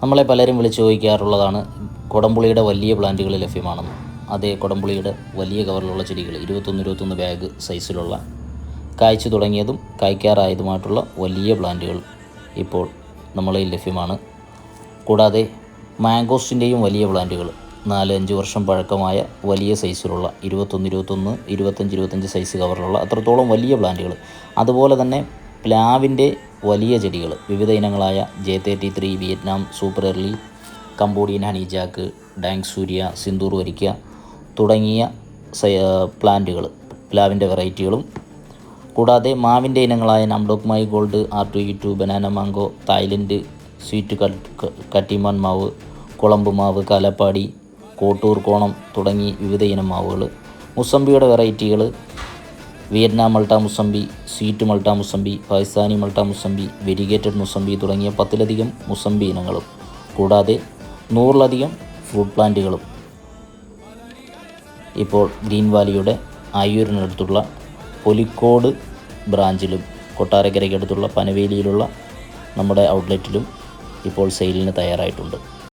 നമ്മളെ പലരും വിളിച്ച് ചോദിക്കാറുള്ളതാണ് കുടംപുളിയുടെ വലിയ പ്ലാന്റുകൾ ലഭ്യമാണെന്ന്. അതേ, കുടംപുളിയുടെ വലിയ കവറിലുള്ള ചെടികൾ 21 ബാഗ് സൈസിലുള്ള കായ്ച്ചു തുടങ്ങിയതും കായ്ക്കാറായതുമായിട്ടുള്ള വലിയ പ്ലാന്റുകൾ ഇപ്പോൾ നമ്മളിൽ ലഭ്യമാണ്. കൂടാതെ മാംഗോസ്റ്റിൻ്റെയും വലിയ പ്ലാന്റുകൾ 4-5 വർഷം പഴക്കമായ വലിയ സൈസിലുള്ള 21, 25 സൈസ് കവറിലുള്ള അത്രത്തോളം വലിയ പ്ലാന്റുകൾ, അതുപോലെ തന്നെ പ്ലാവിൻ്റെ വലിയ ചെടികൾ വിവിധ ഇനങ്ങളായ J33, Vietnam super early, Cambodian honey jack, Dang Surya, Sindoor വരിക്ക തുടങ്ങിയ പ്ലാന്റുകൾ, പ്ലാവിൻ്റെ വെറൈറ്റികളും, കൂടാതെ മാവിൻ്റെ ഇനങ്ങളായ Nam Dok Mai gold, R2E2, banana mango, Thailand sweet Kattimon മാവ്, കുളമ്പ് മാവ്, കാലപ്പാടി, കോട്ടൂർ കോണം തുടങ്ങി വിവിധ ഇനം മാവുകൾ, മുസമ്പിയുടെ വെറൈറ്റികൾ, വിയറ്റ്നാം മൾട്ട മുസമ്പി, സ്വീറ്റ് മൾട്ട മുസമ്പി, പാകിസ്ഥാനി മൾട്ട മുസമ്പി, വെരിഗേറ്റഡ് മുസമ്പി തുടങ്ങിയ 10ലധികം മുസമ്പി ഇനങ്ങളും, കൂടാതെ 100ലധികം ഫ്രൂട്ട് പ്ലാന്റുകളും ഇപ്പോൾ ഗ്രീൻ വാലിയുടെ ആയൂരിനടുത്തുള്ള പൊലിക്കോട് ബ്രാഞ്ചിലും കൊട്ടാരക്കരയ്ക്കടുത്തുള്ള പനവേലിയിലുള്ള നമ്മുടെ ഔട്ട്ലെറ്റിലും ഇപ്പോൾ സെയിലിന് തയ്യാറായിട്ടുണ്ട്.